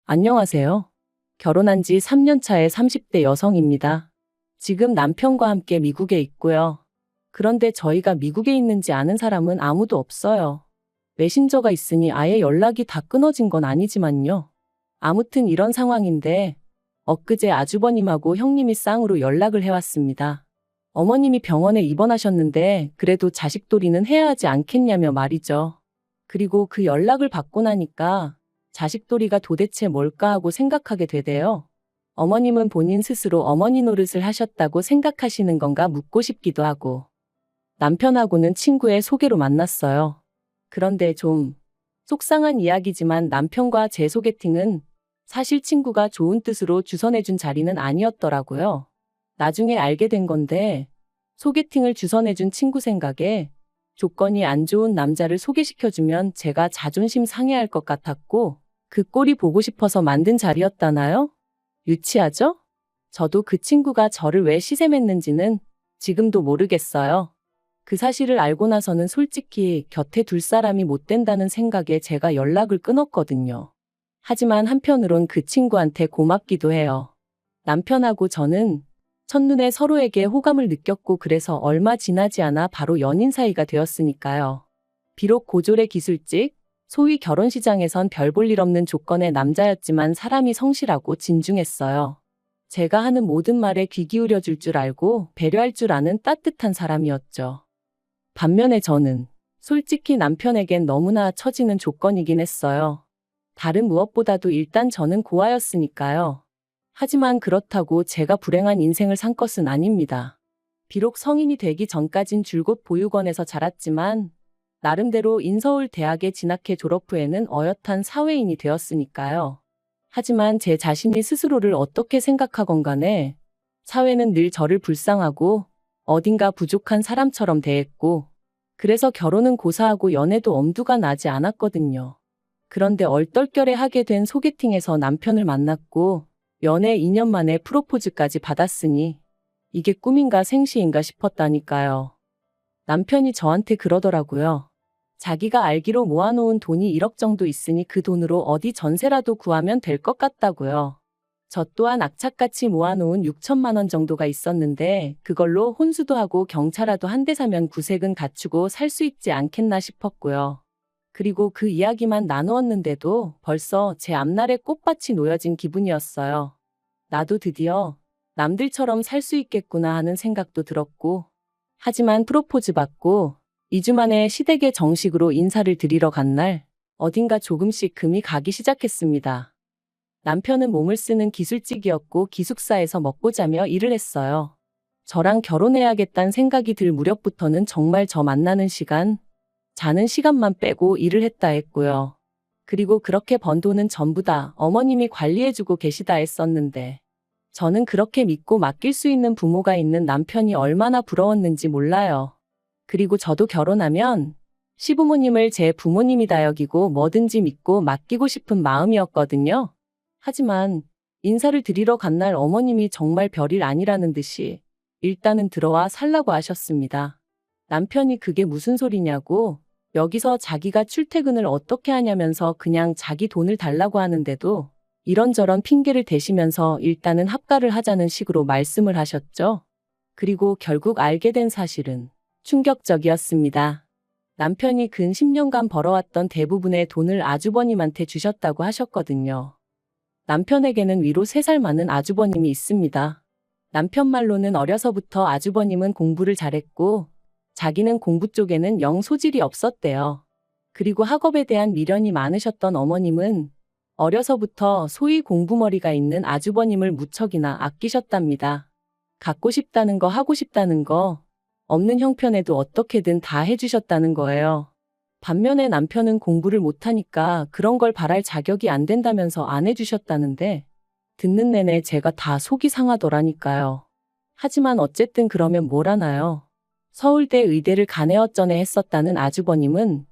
안녕하세요. 결혼한 지 3년 차의 30대 여성입니다. 지금 남편과 함께 미국에 있고요. 그런데 저희가 미국에 있는지 아는 사람은 아무도 없어요. 메신저가 있으니 아예 연락이 다 끊어진 건 아니지만요. 아무튼 이런 상황인데 엊그제 아주버님하고 형님이 쌍으로 연락을 해왔습니다. 어머님이 병원에 입원하셨는데 그래도 자식돌이는 해야 하지 않겠냐며 말이죠. 그리고 그 연락을 받고 나니까 자식돌이가 도대체 뭘까 하고 생각하게 되대요. 어머님은 본인 스스로 어머니 노릇을 하셨다고 생각하시는 건가 묻고 싶기도 하고. 남편하고는 친구의 소개로 만났어요. 그런데 좀 속상한 이야기지만 남편과 제 소개팅은 사실 친구가 좋은 뜻으로 주선해준 자리는 아니었더라고요. 나중에 알게 된 건데 소개팅을 주선해준 친구 생각에 조건이 안 좋은 남자를 소개시켜주면 제가 자존심 상해할 것 같았고 그 꼴이 보고 싶어서 만든 자리였다나요? 유치하죠? 저도 그 친구가 저를 왜 시샘했는지는 지금도 모르겠어요. 그 사실을 알고 나서는 솔직히 곁에 둘 사람이 못 된다는 생각에 제가 연락을 끊었거든요. 하지만 한편으론 그 친구한테 고맙기도 해요. 남편하고 저는 첫눈에 서로에게 호감을 느꼈고 그래서 얼마 지나지 않아 바로 연인 사이가 되었으니까요. 비록 고졸의 기술직, 소위 결혼시장에선 별 볼 일 없는 조건의 남자였지만 사람이 성실하고 진중했어요. 제가 하는 모든 말에 귀 기울여 줄 줄 알고 배려할 줄 아는 따뜻한 사람이었죠. 반면에 저는 솔직히 남편에겐 너무나 처지는 조건이긴 했어요. 다른 무엇보다도 일단 저는 고아였으니까요. 하지만 그렇다고 제가 불행한 인생을 산 것은 아닙니다. 비록 성인이 되기 전까진 줄곧 보육원에서 자랐지만 나름대로 인서울 대학에 진학해 졸업 후에는 어엿한 사회인이 되었으니까요. 하지만 제 자신이 스스로를 어떻게 생각하건 간에 사회는 늘 저를 불쌍하고 어딘가 부족한 사람처럼 대했고 그래서 결혼은 고사하고 연애도 엄두가 나지 않았거든요. 그런데 얼떨결에 하게 된 소개팅에서 남편을 만났고 연애 2년 만에 프로포즈까지 받았으니 이게 꿈인가 생시인가 싶었다니까요. 남편이 저한테 그러더라고요. 자기가 알기로 모아놓은 돈이 1억 정도 있으니 그 돈으로 어디 전세라도 구하면 될 것 같다고요. 저 또한 악착같이 모아놓은 6천만 원 정도가 있었는데 그걸로 혼수도 하고 경차라도 한 대 사면 구색은 갖추고 살 수 있지 않겠나 싶었고요. 그리고 그 이야기만 나누었는데도 벌써 제 앞날에 꽃밭이 놓여진 기분이었어요. 나도 드디어 남들처럼 살 수 있겠구나 하는 생각도 들었고 하지만 프로포즈 받고 2주 만에 시댁에 정식으로 인사를 드리러 간 날 어딘가 조금씩 금이 가기 시작했습니다. 남편은 몸을 쓰는 기술직이었고 기숙사에서 먹고 자며 일을 했어요. 저랑 결혼해야겠다는 생각이 들 무렵부터는 정말 저 만나는 시간, 자는 시간만 빼고 일을 했다 했고요. 그리고 그렇게 번 돈은 전부 다 어머님이 관리해주고 계시다 했었는데 저는 그렇게 믿고 맡길 수 있는 부모가 있는 남편이 얼마나 부러웠는지 몰라요. 그리고 저도 결혼하면 시부모님을 제 부모님이다 여기고 뭐든지 믿고 맡기고 싶은 마음이었거든요. 하지만 인사를 드리러 간 날 어머님이 정말 별일 아니라는 듯이 일단은 들어와 살라고 하셨습니다. 남편이 그게 무슨 소리냐고 여기서 자기가 출퇴근을 어떻게 하냐면서 그냥 자기 돈을 달라고 하는데도 이런저런 핑계를 대시면서 일단은 합가를 하자는 식으로 말씀을 하셨죠. 그리고 결국 알게 된 사실은 충격적이었습니다. 남편이 근 10년간 벌어왔던 대부분의 돈을 아주버님한테 주셨다고 하셨거든요. 남편에게는 위로 3살 많은 아주버님이 있습니다. 남편 말로는 어려서부터 아주버님은 공부를 잘했고 자기는 공부 쪽에는 영 소질이 없었대요. 그리고 학업에 대한 미련이 많으셨던 어머님은 어려서부터 소위 공부머리가 있는 아주버님을 무척이나 아끼셨답니다. 갖고 싶다는 거 하고 싶다는 거 없는 형편에도 어떻게든 다 해주셨다는 거예요. 반면에 남편은 공부를 못하니까 그런 걸 바랄 자격이 안 된다면서 안 해주셨다는데 듣는 내내 제가 다 속이 상하더라니까요. 하지만 어쨌든 그러면 뭘 하나요? 서울대 의대를 간에어쩌네 했었다는 아주버님은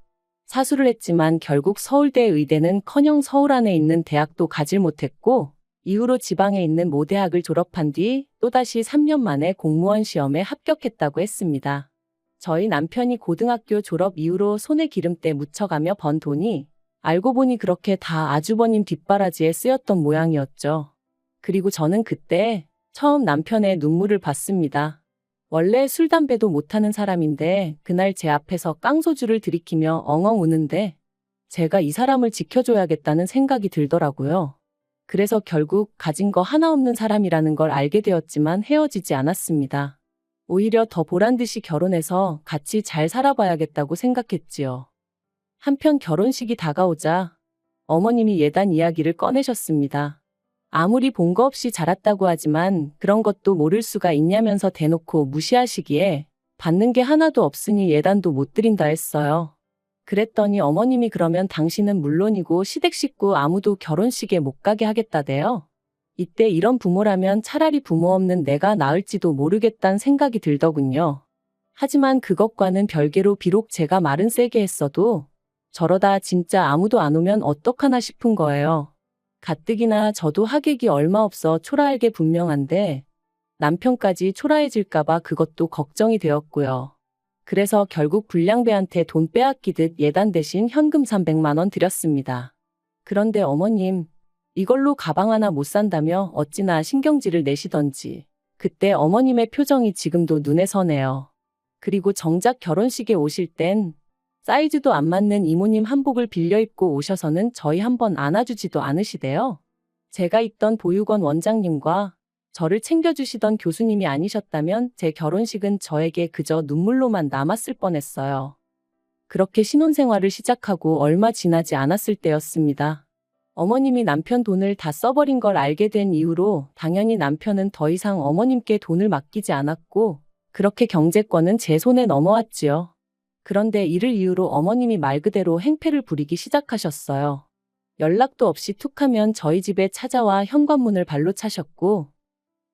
사수를 했지만 결국 서울대 의대는커녕 서울 안에 있는 대학도 가질 못했고 이후로 지방에 있는 모 대학을 졸업한 뒤 또다시 3년 만에 공무원 시험에 합격했다고 했습니다. 저희 남편이 고등학교 졸업 이후로 손에 기름때 묻혀가며 번 돈이 알고 보니 그렇게 다 아주버님 뒷바라지에 쓰였던 모양이었죠. 그리고 저는 그때 처음 남편의 눈물을 봤습니다. 원래 술, 담배도 못하는 사람인데 그날 제 앞에서 깡소주를 들이키며 엉엉 우는데 제가 이 사람을 지켜줘야겠다는 생각이 들더라고요. 그래서 결국 가진 거 하나 없는 사람이라는 걸 알게 되었지만 헤어지지 않았습니다. 오히려 더 보란듯이 결혼해서 같이 잘 살아봐야겠다고 생각했지요. 한편 결혼식이 다가오자 어머님이 예단 이야기를 꺼내셨습니다. 아무리 본거 없이 자랐다고 하지만 그런 것도 모를 수가 있냐면서 대놓고 무시하시기에 받는 게 하나도 없으니 예단도 못 드린다 했어요. 그랬더니 어머님이 그러면 당신은 물론이고 시댁 식구 아무도 결혼식에 못 가게 하겠다대요. 이때 이런 부모라면 차라리 부모 없는 내가 나을지도 모르겠다는 생각이 들더군요. 하지만 그것과는 별개로 비록 제가 말은 세게 했어도 저러다 진짜 아무도 안 오면 어떡하나 싶은 거예요. 가뜩이나 저도 하객이 얼마 없어 초라할 게 분명한데 남편까지 초라해질까봐 그것도 걱정이 되었고요. 그래서 결국 불량배한테 돈 빼앗기듯 예단 대신 현금 300만 원 드렸습니다. 그런데 어머님, 이걸로 가방 하나 못 산다며 어찌나 신경질을 내시던지 그때 어머님의 표정이 지금도 눈에 서네요. 그리고 정작 결혼식에 오실 땐 사이즈도 안 맞는 이모님 한복을 빌려 입고 오셔서는 저희 한번 안아주지도 않으시대요. 제가 있던 보육원 원장님과 저를 챙겨주시던 교수님이 아니셨다면 제 결혼식은 저에게 그저 눈물로만 남았을 뻔했어요. 그렇게 신혼생활을 시작하고 얼마 지나지 않았을 때였습니다. 어머님이 남편 돈을 다 써버린 걸 알게 된 이후로 당연히 남편은 더 이상 어머님께 돈을 맡기지 않았고 그렇게 경제권은 제 손에 넘어왔지요. 그런데 이를 이유로 어머님이 말 그대로 행패를 부리기 시작하셨어요. 연락도 없이 툭하면 저희 집에 찾아와 현관문을 발로 차셨고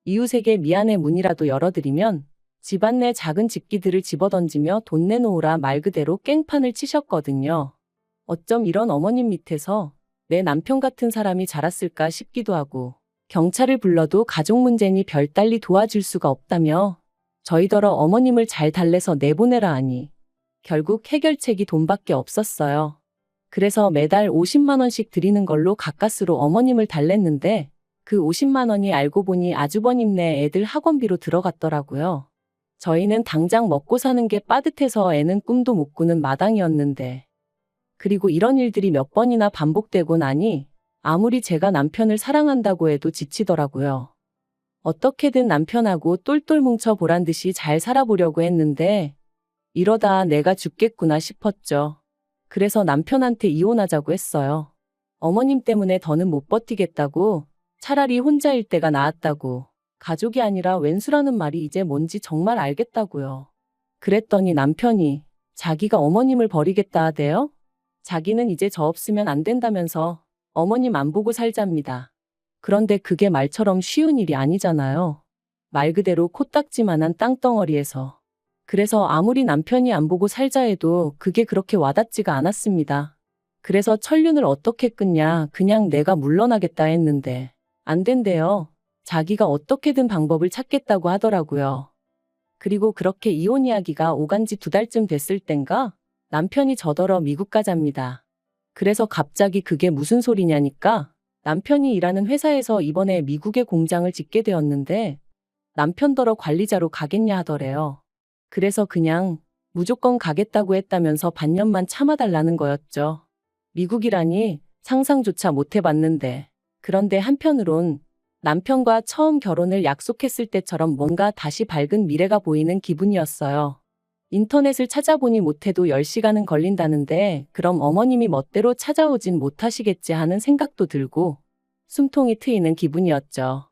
이웃에게 미안해 문이라도 열어드리면 집안 내 작은 집기들을 집어던지며 돈 내놓으라 말 그대로 깽판을 치셨거든요. 어쩜 이런 어머님 밑에서 내 남편 같은 사람이 자랐을까 싶기도 하고 경찰을 불러도 가족 문제니 별달리 도와줄 수가 없다며 저희더러 어머님을 잘 달래서 내보내라 하니 결국 해결책이 돈밖에 없었어요. 그래서 매달 50만 원씩 드리는 걸로 가까스로 어머님을 달랬는데 그 50만 원이 알고 보니 아주버님네 애들 학원비로 들어갔더라고요. 저희는 당장 먹고 사는 게 빠듯해서 애는 꿈도 못 꾸는 마당이었는데 그리고 이런 일들이 몇 번이나 반복되고 나니 아무리 제가 남편을 사랑한다고 해도 지치더라고요. 어떻게든 남편하고 똘똘 뭉쳐 보란 듯이 잘 살아보려고 했는데 이러다 내가 죽겠구나 싶었죠. 그래서 남편한테 이혼하자고 했어요. 어머님 때문에 더는 못 버티겠다고 차라리 혼자일 때가 나았다고 가족이 아니라 왼수라는 말이 이제 뭔지 정말 알겠다고요. 그랬더니 남편이 자기가 어머님을 버리겠다 하대요. 자기는 이제 저 없으면 안 된다면서 어머님 안 보고 살잡니다. 그런데 그게 말처럼 쉬운 일이 아니잖아요. 말 그대로 코딱지만한 땅덩어리에서. 그래서 아무리 남편이 안 보고 살자 해도 그게 그렇게 와닿지가 않았습니다. 그래서 천륜을 어떻게 끊냐 그냥 내가 물러나겠다 했는데 안 된대요. 자기가 어떻게든 방법을 찾겠다고 하더라고요. 그리고 그렇게 이혼 이야기가 오간 지 2달쯤 됐을 땐가 남편이 저더러 미국 가잡니다. 그래서 갑자기 그게 무슨 소리냐니까 남편이 일하는 회사에서 이번에 미국에 공장을 짓게 되었는데 남편더러 관리자로 가겠냐 하더래요. 그래서 그냥 무조건 가겠다고 했다면서 반년만 참아달라는 거였죠. 미국이라니 상상조차 못 해봤는데. 그런데 한편으론 남편과 처음 결혼을 약속했을 때처럼 뭔가 다시 밝은 미래가 보이는 기분이었어요. 인터넷을 찾아보니 못해도 10시간은 걸린다는데 그럼 어머님이 멋대로 찾아오진 못하시겠지 하는 생각도 들고 숨통이 트이는 기분이었죠.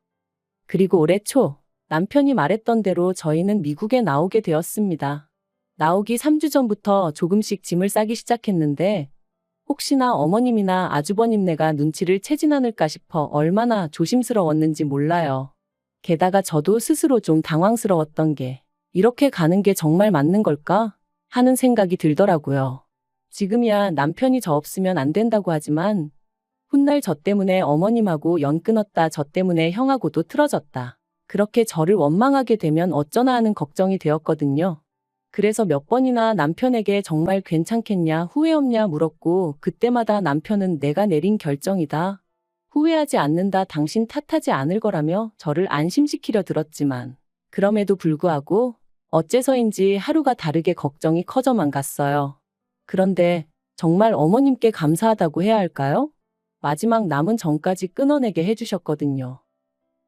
그리고 올해 초 남편이 말했던 대로 저희는 미국에 나오게 되었습니다. 나오기 3주 전부터 조금씩 짐을 싸기 시작했는데 혹시나 어머님이나 아주버님네가 눈치를 채진 않을까 싶어 얼마나 조심스러웠는지 몰라요. 게다가 저도 스스로 좀 당황스러웠던 게 이렇게 가는 게 정말 맞는 걸까? 하는 생각이 들더라고요. 지금이야 남편이 저 없으면 안 된다고 하지만 훗날 저 때문에 어머님하고 연 끊었다 저 때문에 형하고도 틀어졌다. 그렇게 저를 원망하게 되면 어쩌나 하는 걱정이 되었거든요. 그래서 몇 번이나 남편에게 정말 괜찮겠냐, 후회 없냐 물었고, 그때마다 남편은 내가 내린 결정이다. 후회하지 않는다, 당신 탓하지 않을 거라며 저를 안심시키려 들었지만, 그럼에도 불구하고 어째서인지 하루가 다르게 걱정이 커져만 갔어요. 그런데 정말 어머님께 감사하다고 해야 할까요? 마지막 남은 전까지 끊어내게 해주셨거든요.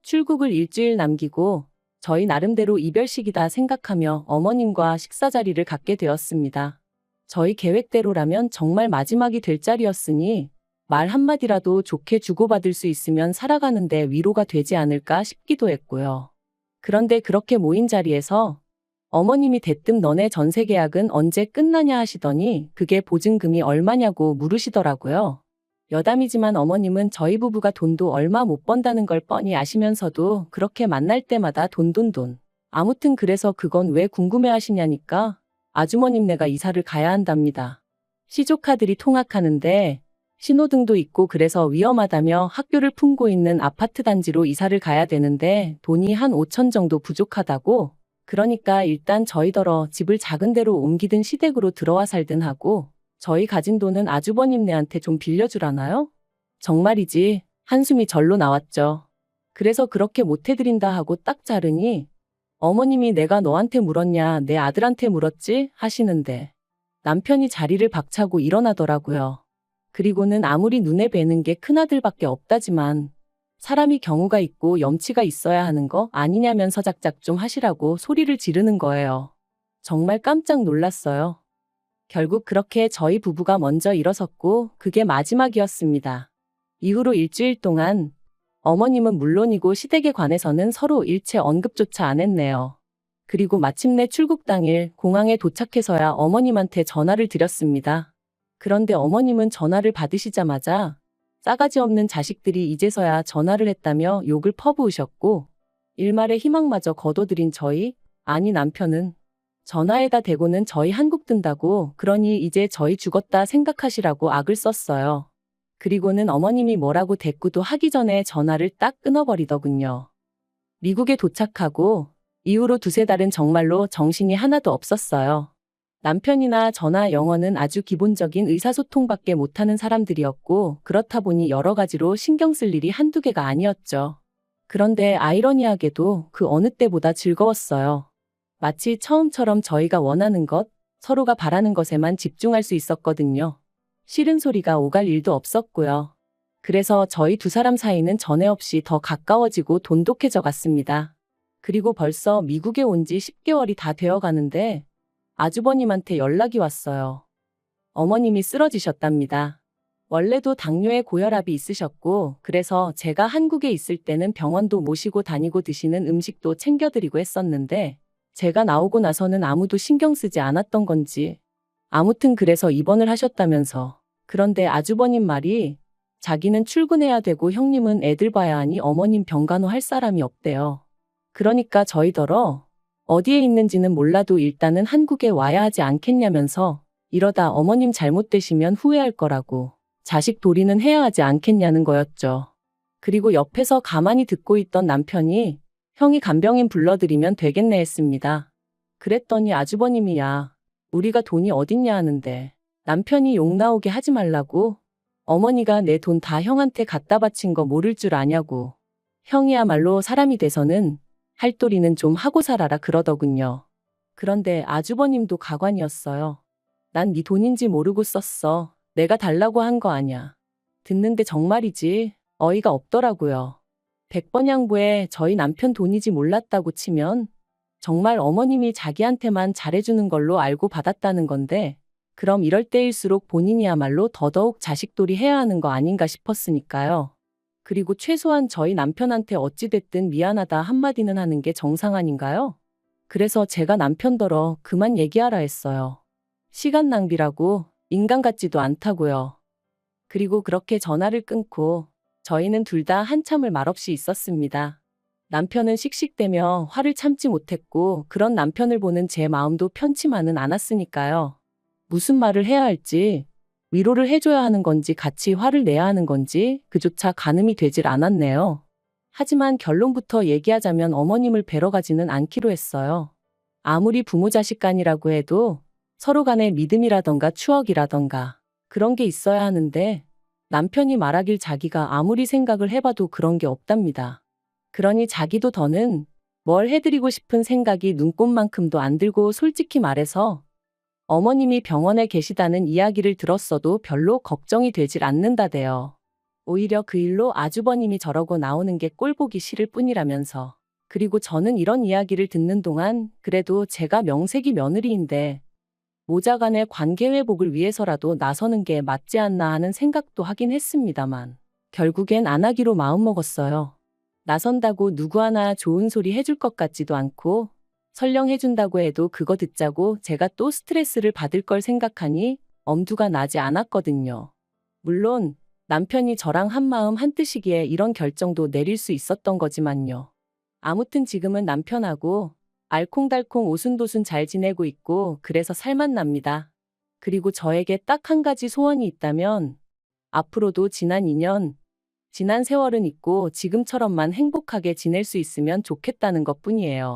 출국을 일주일 남기고 저희 나름대로 이별식이다 생각하며 어머님과 식사 자리를 갖게 되었습니다. 저희 계획대로라면 정말 마지막이 될 자리였으니 말 한마디라도 좋게 주고받을 수 있으면 살아가는데 위로가 되지 않을까 싶기도 했고요. 그런데 그렇게 모인 자리에서 어머님이 대뜸 너네 전세 계약은 언제 끝나냐 하시더니 그게 보증금이 얼마냐고 물으시더라고요. 여담이지만 어머님은 저희 부부가 돈도 얼마 못 번다는 걸 뻔히 아시면서도 그렇게 만날 때마다 돈. 아무튼 그래서 그건 왜 궁금해 하시냐니까 아주머님네가 이사를 가야 한답니다. 시조카들이 통학하는데 신호등도 있고 그래서 위험하다며 학교를 품고 있는 아파트 단지로 이사를 가야 되는데 돈이 한 5천 정도 부족하다고. 그러니까 일단 저희더러 집을 작은 데로 옮기든 시댁으로 들어와 살든 하고 저희 가진 돈은 아주버님네한테 좀 빌려주라나요? 정말이지 한숨이 절로 나왔죠. 그래서 그렇게 못해드린다 하고 딱 자르니 어머님이 내가 너한테 물었냐 내 아들한테 물었지 하시는데 남편이 자리를 박차고 일어나더라고요. 그리고는 아무리 눈에 뵈는 게 큰아들밖에 없다지만 사람이 경우가 있고 염치가 있어야 하는 거 아니냐면서 작작 좀 하시라고 소리를 지르는 거예요. 정말 깜짝 놀랐어요. 결국 그렇게 저희 부부가 먼저 일어섰고 그게 마지막이었습니다. 이후로 일주일 동안 어머님은 물론이고 시댁에 관해서는 서로 일체 언급조차 안 했네요. 그리고 마침내 출국 당일 공항에 도착해서야 어머님한테 전화를 드렸습니다. 그런데 어머님은 전화를 받으시자마자 싸가지 없는 자식들이 이제서야 전화를 했다며 욕을 퍼부으셨고 일말의 희망마저 거둬들인 저희, 아니 남편은 전화에다 대고는 저희 한국 든다고 그러니 이제 저희 죽었다 생각하시라고 악을 썼어요. 그리고는 어머님이 뭐라고 대꾸도 하기 전에 전화를 딱 끊어버리더군요. 미국에 도착하고 이후로 두세 달은 정말로 정신이 하나도 없었어요. 남편이나 저나 영어는 아주 기본적인 의사소통밖에 못하는 사람들이었고 그렇다 보니 여러 가지로 신경 쓸 일이 한두 개가 아니었죠. 그런데 아이러니하게도 그 어느 때보다 즐거웠어요. 마치 처음처럼 저희가 원하는 것, 서로가 바라는 것에만 집중할 수 있었거든요. 싫은 소리가 오갈 일도 없었고요. 그래서 저희 두 사람 사이는 전에 없이 더 가까워지고 돈독해져 갔습니다. 그리고 벌써 미국에 온 지 10개월이 다 되어 가는데 아주버님한테 연락이 왔어요. 어머님이 쓰러지셨답니다. 원래도 당뇨에 고혈압이 있으셨고 그래서 제가 한국에 있을 때는 병원도 모시고 다니고 드시는 음식도 챙겨드리고 했었는데 제가 나오고 나서는 아무도 신경 쓰지 않았던 건지 아무튼 그래서 입원을 하셨다면서. 그런데 아주버님 말이 자기는 출근해야 되고 형님은 애들 봐야 하니 어머님 병간호 할 사람이 없대요. 그러니까 저희더러 어디에 있는지는 몰라도 일단은 한국에 와야 하지 않겠냐면서 이러다 어머님 잘못되시면 후회할 거라고 자식 도리는 해야 하지 않겠냐는 거였죠. 그리고 옆에서 가만히 듣고 있던 남편이 형이 간병인 불러드리면 되겠네 했습니다. 그랬더니 아주버님이 야, 우리가 돈이 어딨냐 하는데 남편이 욕 나오게 하지 말라고 어머니가 내 돈 다 형한테 갖다 바친 거 모를 줄 아냐고 형이야말로 사람이 돼서는 할도리는 좀 하고 살아라 그러더군요. 그런데 아주버님도 가관이었어요. 난 네 돈인지 모르고 썼어. 내가 달라고 한 거 아냐. 듣는데 정말이지 어이가 없더라고요. 100번 양보해 저희 남편 돈이지 몰랐다고 치면 정말 어머님이 자기한테만 잘해주는 걸로 알고 받았다는 건데 그럼 이럴 때일수록 본인이야말로 더더욱 자식돌이 해야 하는 거 아닌가 싶었으니까요. 그리고 최소한 저희 남편한테 어찌됐든 미안하다 한마디는 하는 게 정상 아닌가요? 그래서 제가 남편더러 그만 얘기하라 했어요. 시간 낭비라고 인간 같지도 않다고요. 그리고 그렇게 전화를 끊고 저희는 둘 다 한참을 말없이 있었습니다. 남편은 씩씩대며 화를 참지 못했고 그런 남편을 보는 제 마음도 편치만은 않았으니까요. 무슨 말을 해야 할지, 위로를 해줘야 하는 건지 같이 화를 내야 하는 건지 그조차 가늠이 되질 않았네요. 하지만 결론부터 얘기하자면 어머님을 뵈러 가지는 않기로 했어요. 아무리 부모 자식 간이라고 해도 서로 간의 믿음이라던가 추억이라던가 그런 게 있어야 하는데 남편이 말하길 자기가 아무리 생각을 해봐도 그런 게 없답니다. 그러니 자기도 더는 뭘 해드리고 싶은 생각이 눈꼽만큼도 안 들고 솔직히 말해서 어머님이 병원에 계시다는 이야기를 들었어도 별로 걱정이 되질 않는다대요. 오히려 그 일로 아주버님이 저러고 나오는 게 꼴보기 싫을 뿐이라면서. 그리고 저는 이런 이야기를 듣는 동안 그래도 제가 명색이 며느리인데 모자간의 관계 회복을 위해서라도 나서는 게 맞지 않나 하는 생각도 하긴 했습니다만 결국엔 안 하기로 마음먹었어요. 나선다고 누구 하나 좋은 소리 해줄 것 같지도 않고 설령 해준다고 해도 그거 듣자고 제가 또 스트레스를 받을 걸 생각하니 엄두가 나지 않았거든요. 물론 남편이 저랑 한마음 한뜻이기에 이런 결정도 내릴 수 있었던 거지만요. 아무튼 지금은 남편하고 알콩달콩 오순도순 잘 지내고 있고 그래서 살만 납니다. 그리고 저에게 딱 한 가지 소원이 있다면 앞으로도 지난 2년, 지난 세월은 있고 지금처럼만 행복하게 지낼 수 있으면 좋겠다는 것뿐이에요.